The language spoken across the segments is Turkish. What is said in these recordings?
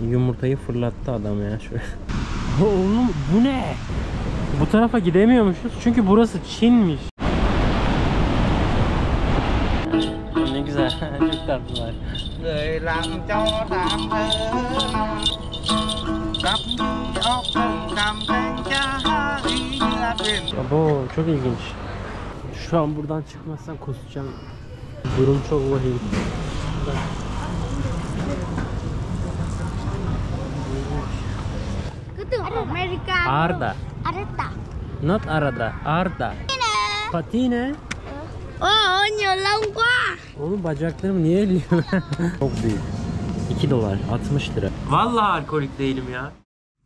Yumurtayı fırlattı adam ya şöyle. Oğlum bu ne? Bu tarafa gidemiyormuşuz çünkü burası Çin'miş. Ne güzel, çok tatlılar. Abo, çok ilginç. Şu an buradan çıkmazsam kusacağım. Durum çok vahim. Amerika. Arda. Arda. Not arada, Arda. Patine. Oh, nhiều lông quá. Oğlum bacaklarım niye eliyor? Çok büyük. 2 dolar, 60 lira. Vallahi alkolik değilim ya.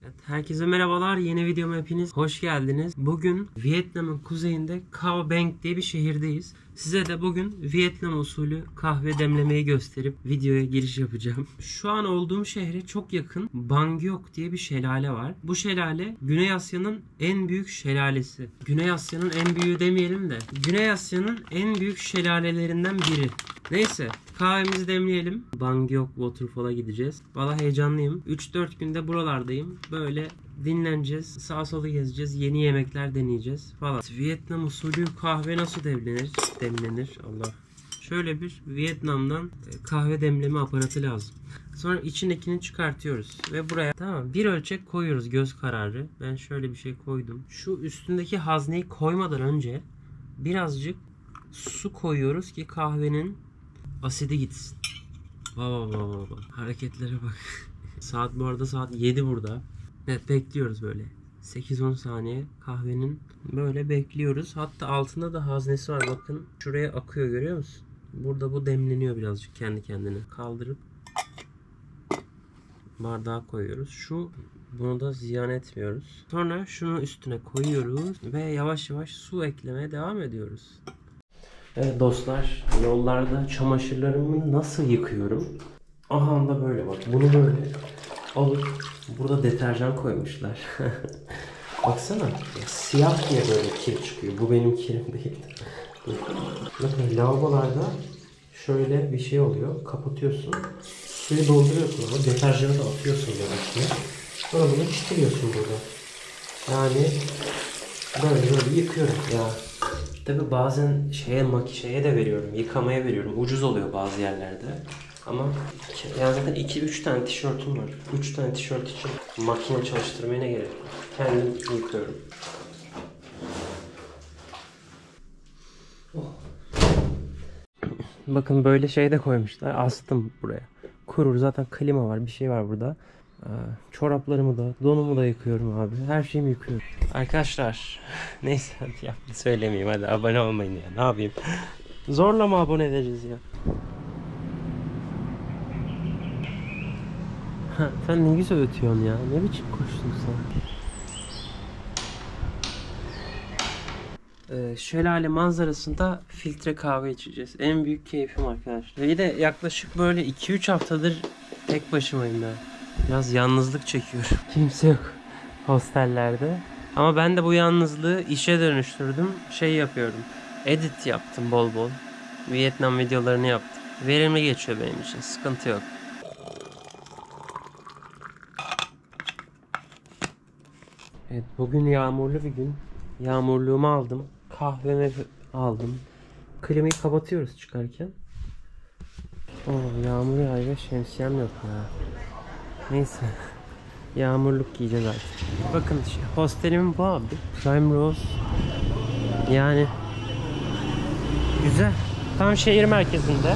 Evet, herkese merhabalar. Yeni videoma hepiniz hoş geldiniz. Bugün Vietnam'ın kuzeyinde Cao Bang diye bir şehirdeyiz. Size de bugün Vietnam usulü kahve demlemeyi gösterip videoya giriş yapacağım. Şu an olduğum şehre çok yakın Bang Yok diye bir şelale var. Bu şelale Güney Asya'nın en büyük şelalesi. Güney Asya'nın en büyüğü demeyelim de Güney Asya'nın en büyük şelalelerinden biri. Neyse, kahvemizi demleyelim. Bang Yok Waterfall'a gideceğiz. Vallahi heyecanlıyım. 3-4 günde buralardayım. Böyle dinleneceğiz. Sağa sola gezeceğiz. Yeni yemekler deneyeceğiz falan. Vietnam usulü kahve nasıl demlenir? Allah. Şöyle bir Vietnam'dan kahve demleme aparatı lazım. Sonra içindekini çıkartıyoruz. Ve buraya tamam bir ölçek koyuyoruz göz kararı. Ben şöyle bir şey koydum. Şu üstündeki hazneyi koymadan önce birazcık su koyuyoruz ki kahvenin asidi gitsin. Baba. Hareketlere bak. Saat bu arada saat 7 burada. Evet, bekliyoruz böyle. 8-10 saniye kahvenin böyle bekliyoruz. Hatta altında da haznesi var. Bakın şuraya akıyor, görüyor musun? Burada bu demleniyor birazcık kendi kendine. Kaldırıp bardağa koyuyoruz. Bunu da ziyan etmiyoruz. Sonra şunu üstüne koyuyoruz ve yavaş yavaş su eklemeye devam ediyoruz. Evet dostlar, yollarda çamaşırlarımı nasıl yıkıyorum? Aha da böyle bak. Bunu böyle alıp burada deterjan koymuşlar. Baksana. Ya, siyah diye böyle kir çıkıyor. Bu benim kirim değil. Bakın lavabolarda şöyle bir şey oluyor. Kapatıyorsun. Suyu dolduruyorsun ama deterjanı da atıyorsun böyle içine. Sonra bunu çitiliyorsun burada. Yani böyle yıkıyorum ya. Tabi bazen şeye de veriyorum, yıkamaya veriyorum. Ucuz oluyor bazı yerlerde. Ama yani zaten 2-3 tane tişörtüm var. 3 tane tişört için makine çalıştırmaya ne gerek var? Kendim yıkıyorum. Oh. Bakın böyle şey de koymuşlar. Astım buraya. Kurur, zaten klima var, bir şey var burada. Çoraplarımı da, donumu da yıkıyorum abi. Her şeyimi yıkıyorum. Arkadaşlar neyse hadi ya, söylemeyeyim, hadi abone olmayın ya. Ne yapayım? Zorla mı abone edeceğiz ya? Sen ne güzel ötüyorsun ya. Ne biçim koştun sen? Şelale manzarasında filtre kahve içeceğiz. En büyük keyfim arkadaşlar. Bir de yaklaşık böyle 2-3 haftadır tek başımayım ben. Biraz yalnızlık çekiyorum. Kimse yok hostellerde. Ama ben de bu yalnızlığı işe dönüştürdüm. Şey yapıyorum. Edit yaptım bol bol. Vietnam videolarını yaptım. Verimli geçiyor benim için. Sıkıntı yok. Evet, bugün yağmurlu bir gün. Yağmurluğumu aldım. Kahvemi aldım. Klimayı kapatıyoruz çıkarken. Yağmur yağıyor. Şemsiyem yok ya. Neyse. Yağmurluk giyeceğiz artık. Bakın işte, hostelimin bu abi. Primrose. Yani güzel. Tam şehir merkezinde.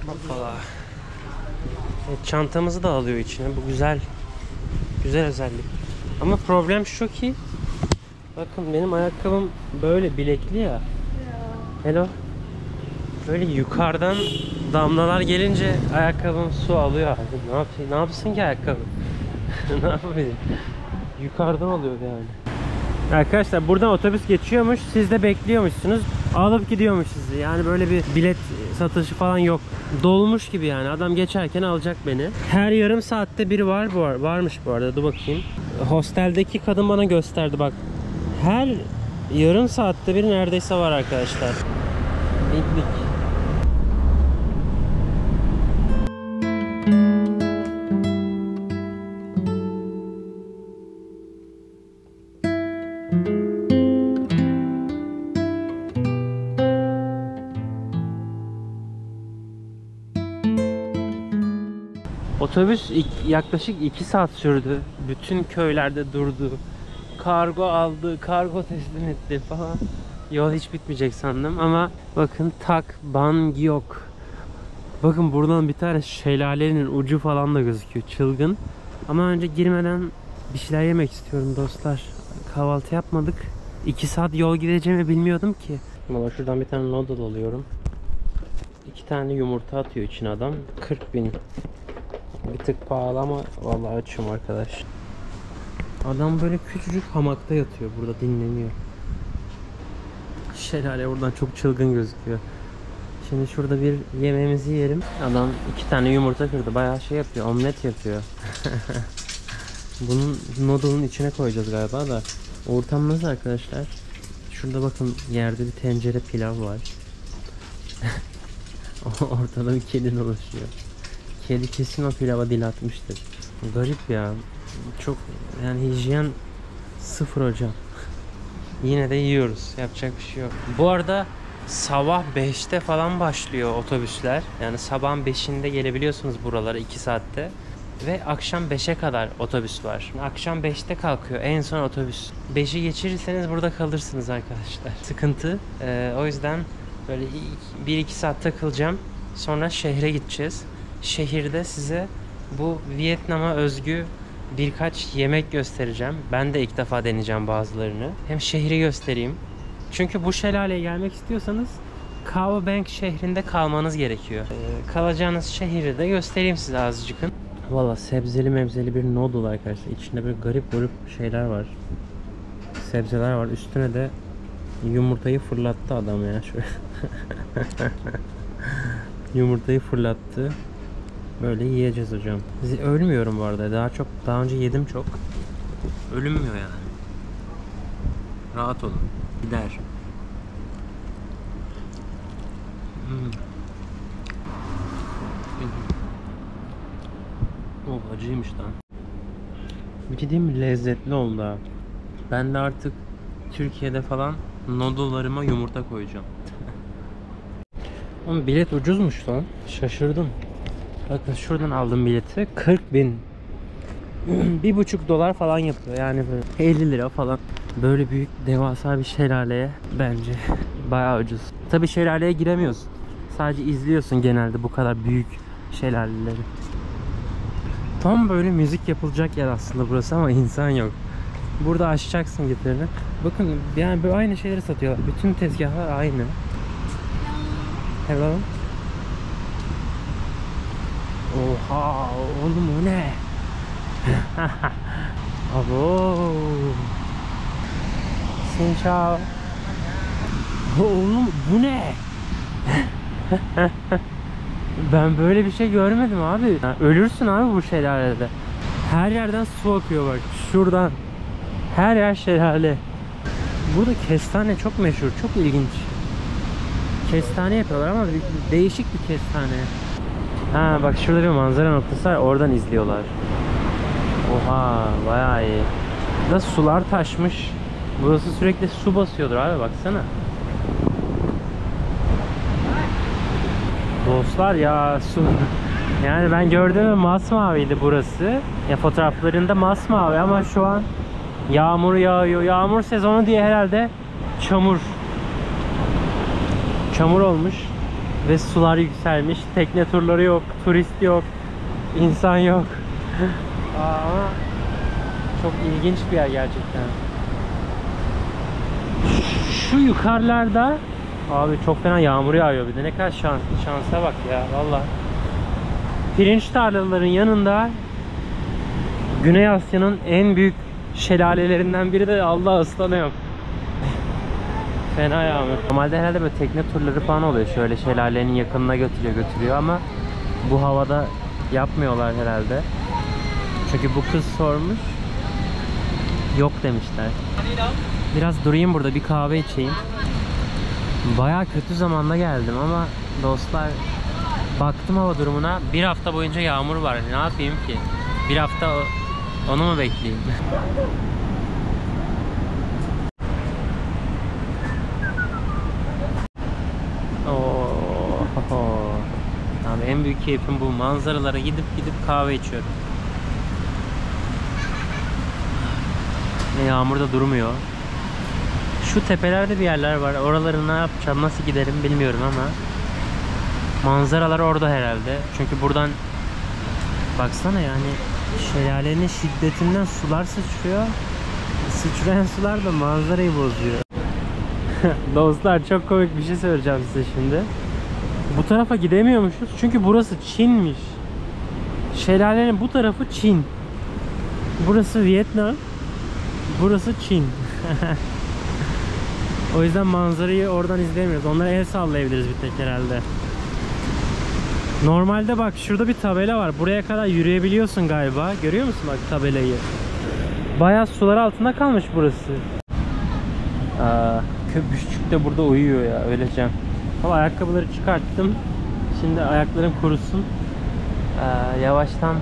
Hoppala. Evet, çantamızı da alıyor içine. Bu güzel. Güzel özellik. Ama problem şu ki bakın benim ayakkabım böyle bilekli ya. Hello. Böyle yukarıdan damlalar gelince ayakkabım su alıyor abi. Ne yapsın ki ayakkabı? Ne yapabilir? Yukarıdan alıyor yani. Arkadaşlar buradan otobüs geçiyormuş. Siz de bekliyormuşsunuz. Alıp gidiyormuş sizi. Yani böyle bir bilet satışı falan yok. Dolmuş gibi yani. Adam geçerken alacak beni. Her yarım saatte biri varmış bu arada. Dur bakayım. Hosteldeki kadın bana gösterdi bak. Her yarım saatte bir neredeyse var arkadaşlar. Piknik. Otobüs yaklaşık 2 saat sürdü. Bütün köylerde durdu. Kargo aldı, kargo teslim etti falan. Yol hiç bitmeyecek sandım ama bakın Tak Bangyok. Bakın buradan bir tane şelalenin ucu falan da gözüküyor. Çılgın. Ama önce girmeden bir şeyler yemek istiyorum dostlar. Kahvaltı yapmadık. 2 saat yol gideceğimi bilmiyordum ki. Valla şuradan bir tane noodle alıyorum. 2 tane yumurta atıyor içine adam. 40.000. Bir tık pahalı ama vallahi açım arkadaş. Adam böyle küçücük hamakta yatıyor, burada dinleniyor. Şelale buradan çok çılgın gözüküyor. Şimdi şurada bir yemeğimizi yiyelim. Adam 2 tane yumurta kırdı, bayağı şey yapıyor, omlet yapıyor. Bunun noodle'ın içine koyacağız galiba da. Ortam nasıl arkadaşlar? Şurada bakın yerde bir tencere pilav var. Ortada bir kedi dolaşıyor. Kedi kesin o pilava dil atmıştır. Garip ya. Çok yani hijyen sıfır hocam. Yine de yiyoruz. Yapacak bir şey yok. Bu arada sabah 5'te falan başlıyor otobüsler. Yani sabahın 5'inde gelebiliyorsunuz buralara 2 saatte. Ve akşam 5'e kadar otobüs var. Akşam 5'te kalkıyor en son otobüs. 5'i geçirirseniz burada kalırsınız arkadaşlar. Sıkıntı. O yüzden böyle 1-2 saat takılacağım. Sonra şehre gideceğiz. Şehirde size bu Vietnam'a özgü birkaç yemek göstereceğim. Ben de ilk defa deneyeceğim bazılarını. Hem şehri göstereyim. Çünkü bu şelaleye gelmek istiyorsanız Cao Bang şehrinde kalmanız gerekiyor. Kalacağınız şehri de göstereyim size azıcık. Valla sebzeli mebzeli bir noodle arkadaşlar. İçinde böyle garip garip şeyler var. Sebzeler var. Üstüne de yumurtayı fırlattı adam ya. Şöyle. Yumurtayı fırlattı. Böyle yiyeceğiz hocam. Ölmüyorum bu arada. Daha önce yedim çok. Ölünmüyor yani. Rahat olun. Gider. Oh, acıymış lan. Bir şey diyeyim mi? Lezzetli oldu ha. Ben de artık Türkiye'de falan noodle'larıma yumurta koyacağım. Oğlum bilet ucuzmuş lan. Şaşırdım. Bakın şuradan aldım bileti. 40.000. $1,5 falan yapıyor. Yani böyle 50 lira falan. Böyle büyük devasa bir şelaleye bence bayağı ucuz. Tabii şelaleye giremiyorsun. Sadece izliyorsun genelde bu kadar büyük şelaleleri. Tam böyle müzik yapılacak yer aslında burası ama insan yok. Burada açacaksın gitarini. Bakın yani böyle aynı şeyleri satıyorlar. Bütün tezgahlar aynı. Hello. Oha oğlum o ne? Abo. Xin chào. Oğlum bu ne? Ben böyle bir şey görmedim abi. Yani ölürsün abi bu şelalede. Her yerden su akıyor bak. Şuradan. Her yer şelale. Burada kestane çok meşhur. Çok ilginç. Kestane yapıyorlar ama değişik bir kestane. Ha bak şurada bir manzara noktası var. Oradan izliyorlar. Oha bayağı iyi. Burada sular taşmış. Burası sürekli su basıyordur abi baksana. Dostlar ya su. Yani ben gördüğümde masmaviydi burası. Ya fotoğraflarında masmavi ama şu an yağmur yağıyor. Yağmur sezonu diye herhalde çamur. Çamur olmuş ve sular yükselmiş. Tekne turları yok, turist yok, insan yok. Ama çok ilginç bir yer gerçekten. Şu yukarılarda abi çok fena yağmur yağıyor bir de. Ne kadar şansa bak ya vallahi. Pirinç tarlaların yanında Güney Asya'nın en büyük şelalelerinden biri de Allah ıslanıyor. Fena yağmur. Normalde herhalde böyle tekne turları falan oluyor. Şöyle şelalenin yakınına götürüyor ama bu havada yapmıyorlar herhalde. Çünkü bu kız sormuş. Yok demişler. Biraz durayım burada bir kahve içeyim. Bayağı kötü zamanda geldim ama dostlar baktım hava durumuna. Bir hafta boyunca yağmur var. Ne yapayım ki? Bir hafta onu mu bekleyeyim? Abi en büyük keyfim bu. Manzaralara gidip kahve içiyorum. Yağmur da durmuyor. Şu tepelerde bir yerler var. Oraları ne yapacağım, nasıl giderim bilmiyorum ama manzaralar orada herhalde. Çünkü buradan baksana yani şelalenin şiddetinden sular sıçrıyor. Sıçrayan sular da manzarayı bozuyor. Dostlar çok komik bir şey söyleyeceğim size şimdi. Bu tarafa gidemiyormuşuz çünkü burası Çin'miş. Şelalenin bu tarafı Çin. Burası Vietnam. Burası Çin. O yüzden manzarayı oradan izleyemiyoruz. Onlara el sallayabiliriz bir tek herhalde. Normalde bak şurada bir tabela var. Buraya kadar yürüyebiliyorsun galiba. Görüyor musun bak tabelayı? Bayağı sular altında kalmış burası. Köpüşçük de burada uyuyor ya. Öleceğim. Ama ayakkabıları çıkarttım. Şimdi ayaklarım kurusun. Yavaştan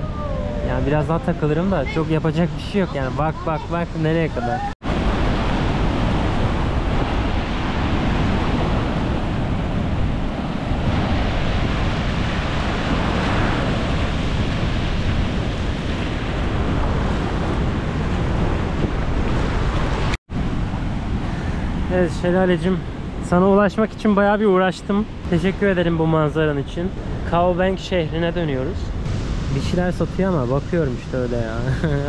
yani biraz daha takılırım da çok yapacak bir şey yok yani. Bak nereye kadar. Evet şelalecim, sana ulaşmak için bayağı bir uğraştım. Teşekkür ederim bu manzaran için. Cao Bang şehrine dönüyoruz. Bir şeyler satıyor ama bakıyorum işte öyle ya.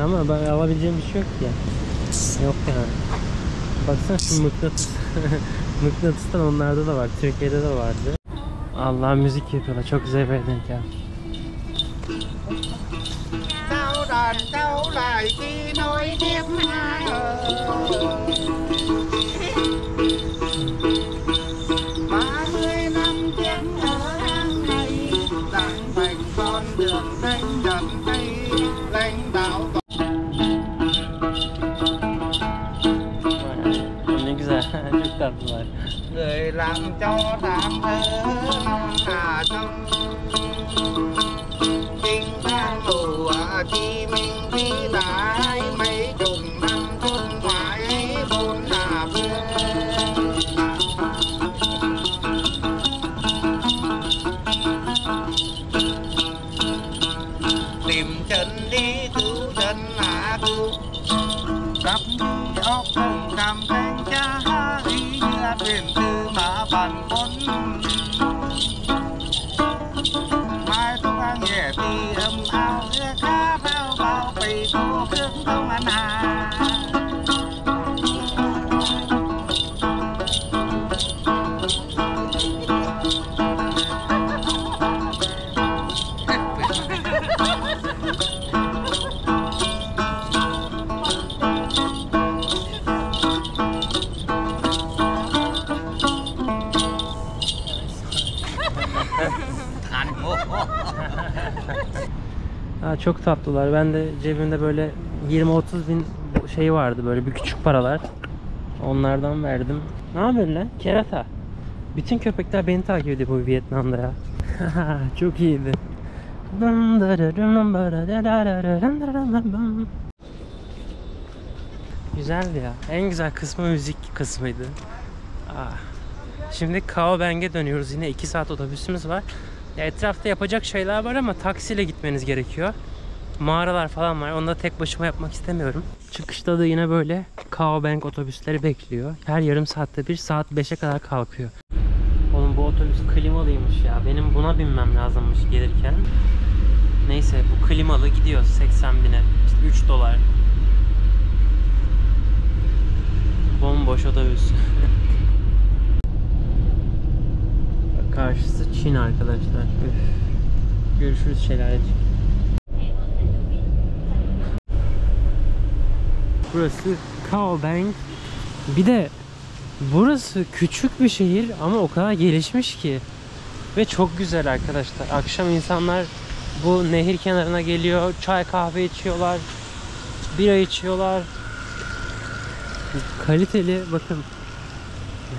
Ama ben alabileceğim bir şey yok ya. Yok yani. Baksana şu mıknatıs. Mıknatıstan onlarda da var. Türkiye'de de vardı. Allah müzik yapıyorlar. Çok güzel bir denk geldi. Ne güzel, çok tatlılar. Người làm cho thảm thơ non Hà Đông Kinh đang ngủ ở Chí Minh Vĩ Đại mấy chục năm thôn ngoại bốn Hà Phương tìm chân đi cứu chân là cứu cặp đi ốc không cầm canh cha ý nghĩa thuyền tư mà bàn bốn mai tung ăn nhẹ thì âm ao cá bao bao bì cô khương không ăn hà Çok tatlılar. Ben de cebimde böyle 20-30 bin şey vardı, böyle bir küçük paralar. Onlardan verdim. Ne yapıyorsun lan? Kerata. Bütün köpekler beni takip ediyor bu Vietnam'da ya. Çok iyiydi. Güzeldi ya. En güzel kısmı müzik kısmıydı. Şimdi Cao Bang'e dönüyoruz. Yine 2 saat otobüsümüz var. Ya etrafta yapacak şeyler var ama taksiyle gitmeniz gerekiyor. Mağaralar falan var. Onu da tek başıma yapmak istemiyorum. Çıkışta da yine böyle Cao Bang otobüsleri bekliyor. Her yarım saatte bir, saat 5'e kadar kalkıyor. Oğlum bu otobüs klimalıymış ya. Benim buna binmem lazımmış gelirken. Neyse bu klimalı, gidiyor 80 bine. İşte 3 dolar. Bomboş otobüs. Karşısı Çin arkadaşlar. Üf. Görüşürüz şelalecik. Burası Cao Bang. Bir de burası küçük bir şehir ama o kadar gelişmiş ki. Ve çok güzel arkadaşlar. Akşam insanlar bu nehir kenarına geliyor. Çay kahve içiyorlar. Bira içiyorlar. Kaliteli, bakın.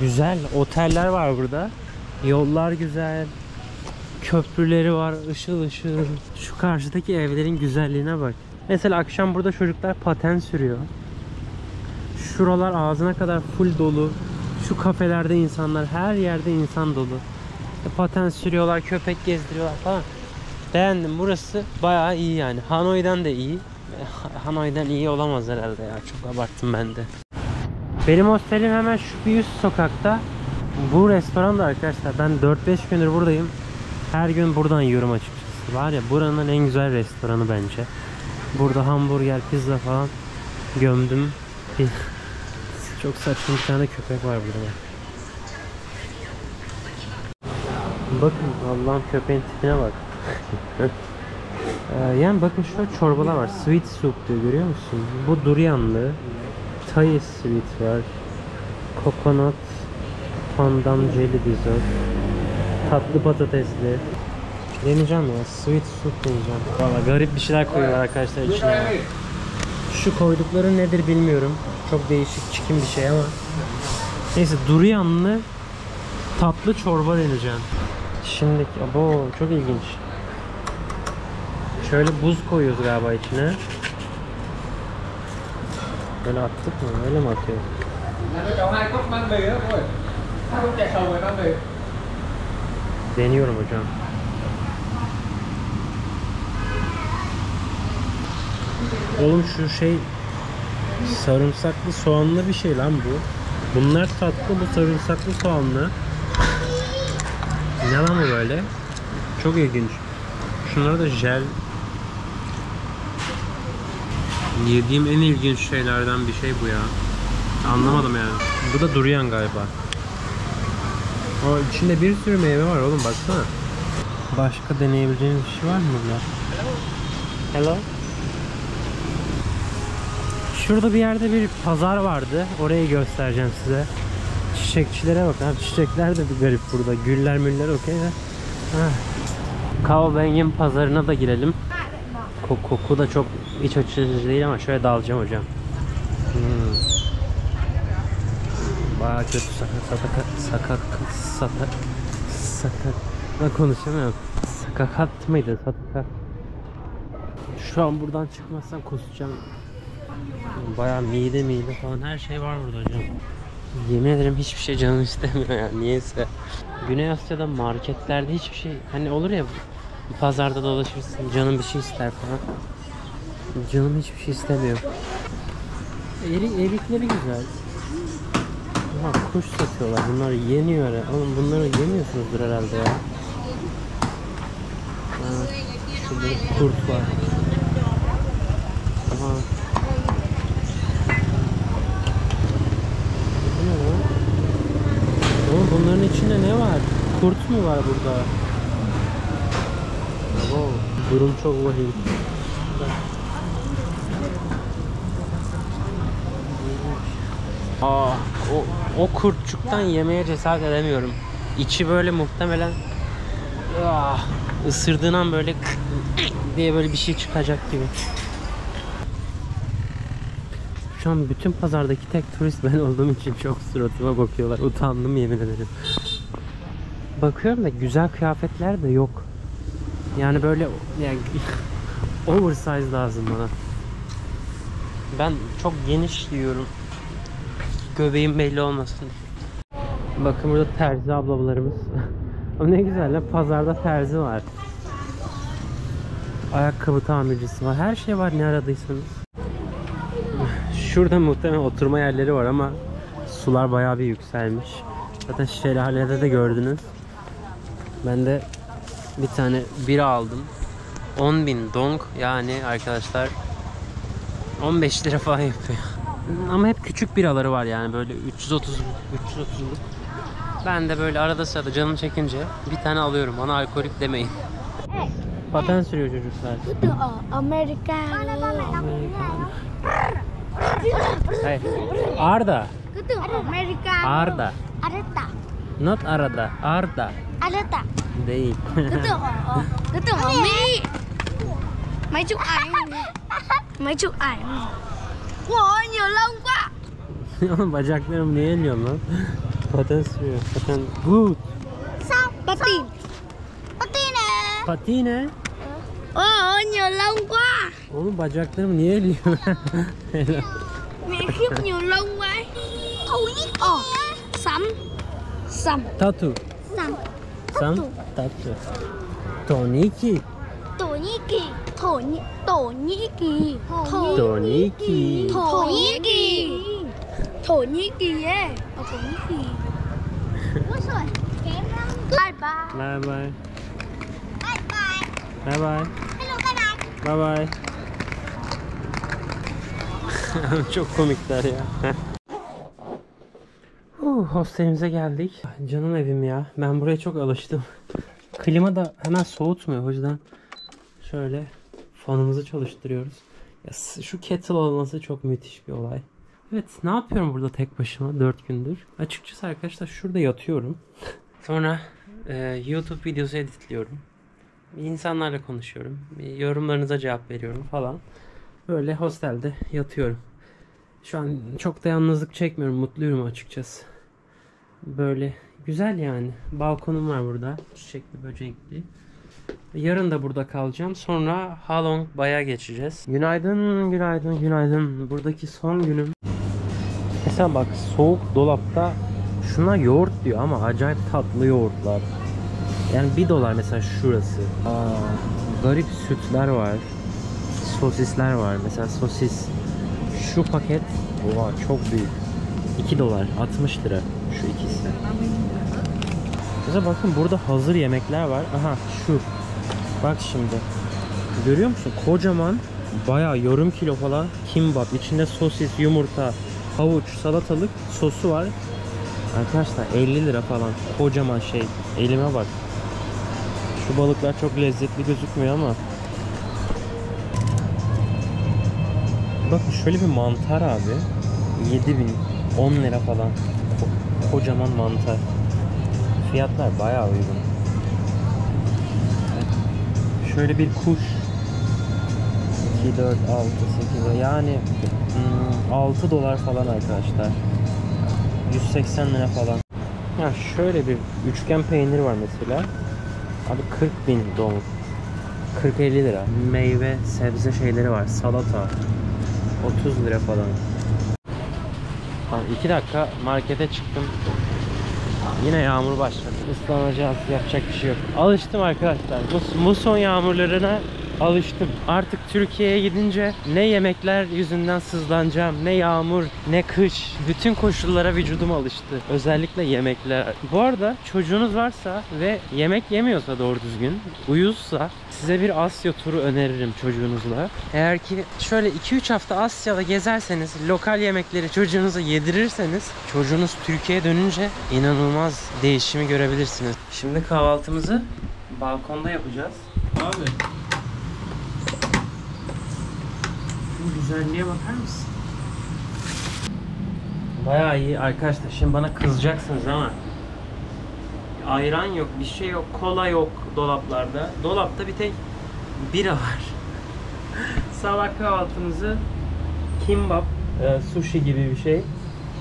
Güzel oteller var burada. Yollar güzel. Köprüleri var, ışıl ışıl. Şu karşıdaki evlerin güzelliğine bak. Mesela akşam burada çocuklar paten sürüyor. Şuralar ağzına kadar full dolu. Şu kafelerde insanlar, her yerde insan dolu. Paten sürüyorlar, köpek gezdiriyorlar falan. Beğendim. Burası bayağı iyi yani. Hanoi'den de iyi. Hanoi'den iyi olamaz herhalde ya. Çok abarttım ben de. Benim hostelim hemen şu bir üst sokakta. Bu restoran da arkadaşlar, ben 4-5 gündür buradayım. Her gün buradan yiyorum açıkçası. Var ya, buranın en güzel restoranı bence. Burada hamburger, pizza falan gömdüm. Çok saçma bir tane köpek var burada. Bakın Allah'ım, köpeğin tipine bak. Yani bakın şöyle çorbalar var. Sweet soup diyor, görüyor musun? Bu durianlı. Thai sweet var. Coconut pandan jelly dessert. Tatlı patatesli. Deneyeceğim ya. Sweet soup deneyeceğim. Valla garip bir şeyler koyuyorlar arkadaşlar içine. Şu koydukları nedir bilmiyorum. Çok değişik, çirkin bir şey ama. Neyse, durianlı tatlı çorba deneyeceğim. Şimdiki, abo çok ilginç. Şöyle buz koyuyoruz galiba içine. Böyle attık mı? Öyle mi atıyor? Deniyorum hocam. Oğlum şu şey sarımsaklı soğanlı bir şey lan bu. Bunlar tatlı, bu sarımsaklı soğanlı. Ne lan bu böyle? Çok ilginç. Şunlar da jel. Yediğim en ilginç şeylerden bir şey bu ya. Anlamadım yani. Bu da durian galiba. O içinde bir sürü meyve var oğlum, baksana. Başka deneyebileceğiniz bir şey var mı burada? Hello. Şurada bir yerde bir pazar vardı. Orayı göstereceğim size. Çiçekçilere bak abi. Çiçekler de bir garip burada. Güller müller okey de. Kaohsiung pazarına da girelim. Koku da çok iç açıcı değil ama şöyle dalacağım hocam. Bayağı kötü sakat konuşamıyorum. Sakakat mıydı? Sakakat. Şu an buradan çıkmazsam kusacağım. Bayağı mide falan her şey var burada hocam. Yemin ederim hiçbir şey canım istemiyor ya, niyeyse. Güney Asya'da marketlerde hiçbir şey, hani olur ya, bir pazarda dolaşırsın, canım bir şey ister falan. Canım hiçbir şey istemiyor. Erikleri güzel. Ama kuş satıyorlar, bunlar yeniyor ya. Oğlum bunları yemiyorsunuzdur herhalde ya. Şurada kurt var. Aha. Oğlum bunların içinde ne var? Kurt mu var burada? Oo, durum çok vahim. O kurtçuktan yemeye cesaret edemiyorum. İçi böyle muhtemelen ısırdığın an böyle diye böyle bir şey çıkacak gibi. Şu an bütün pazardaki tek turist ben olduğum için çok suratıma bakıyorlar. Utandım yemin ederim. Bakıyorum da güzel kıyafetler de yok. Yani böyle yani oversize lazım bana. Ben çok geniş giyiyorum. Göbeğim belli olmasın. Bakın burada terzi ablalarımız. O ne güzel lan, pazarda terzi var. Ayakkabı tamircisi var. Her şey var ne aradıysanız. Şurada muhtemelen oturma yerleri var ama sular bayağı bir yükselmiş. Zaten şelalede de gördünüz. Ben de bir tane bira aldım. 10.000 dong, yani arkadaşlar 15 lira falan yapıyor. Ama hep küçük biraları var yani, böyle 330'luk. Ben de böyle arada sırada canım çekince bir tane alıyorum. Bana alkolik demeyin. Paten sürüyor çocuklar. Amerika. Hey, Arda. Cứ tưởng America. Arda. Arda. Not Arda. Arda. Arda. Değil. Cứ tưởng ở Mỹ. Mấy chục ảnh. Mấy chục ảnh. Ôi nhiều lông quá. Oğlum bacaklarım niye eliyorum lan? Paten sürüyor. Paten good. Sao? Patin. Patin nè. Patine. Ôi nhiều lông quá. Oğlum bacaklarım niye eliyor? Mẹ khiếp nhiều lông quá. Sắm. Sắm. Tatu. Sắm. San Tatsu. Toniki. Toniki. Toniki. Toniki. Toniki. Toniki yeah. Toniki. Bye bye. Bye bye. Bye bye. Bye bye. Hello bye bye. Bye bye. Çok komikler ya. Hostelimize geldik. Canım evim ya. Ben buraya çok alıştım. Klima da hemen soğutmuyor. O yüzden şöyle fanımızı çalıştırıyoruz. Ya, şu kettle olması çok müthiş bir olay. Evet, ne yapıyorum burada tek başıma 4 gündür? Açıkçası arkadaşlar şurada yatıyorum. Sonra YouTube videosu editliyorum. İnsanlarla konuşuyorum. Yorumlarınıza cevap veriyorum falan. Böyle hostelde yatıyorum. Şu an çok da yalnızlık çekmiyorum. Mutluyum açıkçası. Böyle güzel yani. Balkonum var burada. Çiçekli, böcekli. Yarın da burada kalacağım. Sonra Halong Bay'a geçeceğiz. Günaydın, günaydın, günaydın. Buradaki son günüm. Mesela bak, soğuk dolapta şuna yoğurt diyor ama acayip tatlı yoğurtlar. Yani $1 mesela şurası. Garip sütler var. Sosisler var. Mesela sosis. Şu paket çok büyük. $2, 60 lira şu ikisi. Mesela bakın burada hazır yemekler var. Aha şu. Bak şimdi. Görüyor musun? Kocaman, bayağı yarım kilo falan kimbap. İçinde sosis, yumurta, havuç, salatalık sosu var. Arkadaşlar 50 lira falan. Kocaman şey. Elime bak. Şu balıklar çok lezzetli gözükmüyor ama. Bakın şöyle bir mantar abi. 7.000, 10 lira falan. Kocaman mantar. Fiyatlar bayağı uygun. Şöyle bir kuş. 2, 4, 6, 8 yani $6 falan arkadaşlar. 180 lira falan. Ya şöyle bir üçgen peynir var mesela. Abi 40.000 dong. 40-50 lira. Meyve, sebze şeyleri var. Salata. 30 lira falan. 2 dakika markete çıktım. Yine yağmur başladı. Islanacağız. Yapacak bir şey yok. Alıştım arkadaşlar. Bu muson yağmurlarına alıştım. Artık Türkiye'ye gidince ne yemekler yüzünden sızlanacağım, ne yağmur, ne kış. Bütün koşullara vücudum alıştı. Özellikle yemekler. Bu arada çocuğunuz varsa ve yemek yemiyorsa doğru düzgün, uyuzsa size bir Asya turu öneririm çocuğunuzla. Eğer ki şöyle 2-3 hafta Asya'da gezerseniz, lokal yemekleri çocuğunuza yedirirseniz, çocuğunuz Türkiye'ye dönünce inanılmaz değişimi görebilirsiniz. Şimdi kahvaltımızı balkonda yapacağız. Abi. Şu güzelliğe bakar mısın? Bayağı iyi arkadaşlar. Şimdi bana kızacaksınız ama ayran yok, bir şey yok, kola yok dolaplarda. Dolapta bir tek bira var. Sabah kahvaltımızı kimbap, sushi gibi bir şey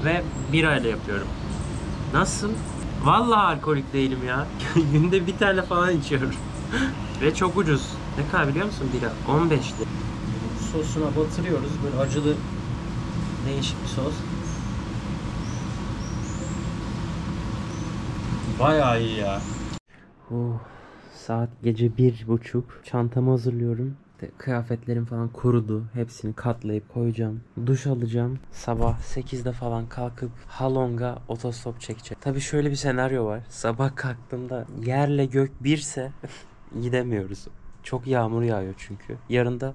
ve bira ile yapıyorum. Nasıl? Vallahi alkolik değilim ya. Günde bir tane falan içiyorum. Ve çok ucuz. Ne kadar biliyor musun bira? 15 lira. Sosuna batırıyoruz. Böyle acılı değişik bir sos. Bayağı iyi ya. Saat gece 1:30. Çantamı hazırlıyorum. Kıyafetlerim falan kurudu. Hepsini katlayıp koyacağım. Duş alacağım. Sabah 8'de falan kalkıp Halong'a otostop çekeceğim. Tabii şöyle bir senaryo var. Sabah kalktığımda yerle gök birse gidemiyoruz. Çok yağmur yağıyor çünkü. Yarın da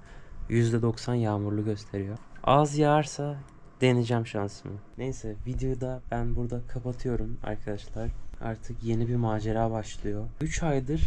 %90 yağmurlu gösteriyor. Az yağarsa deneyeceğim şansımı. Neyse, videoyu da ben burada kapatıyorum arkadaşlar. Artık yeni bir macera başlıyor. 3 aydır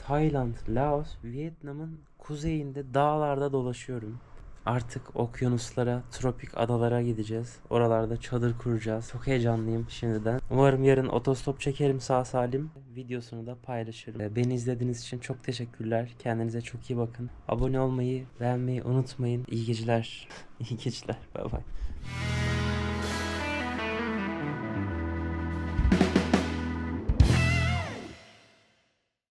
Tayland, Laos, Vietnam'ın kuzeyinde dağlarda dolaşıyorum. Artık okyanuslara, tropik adalara gideceğiz. Oralarda çadır kuracağız. Çok heyecanlıyım şimdiden. Umarım yarın otostop çekerim sağ salim. Videosunu da paylaşırım. Beni izlediğiniz için çok teşekkürler. Kendinize çok iyi bakın. Abone olmayı, beğenmeyi unutmayın. İyi geceler. İyi geceler. Bye bye.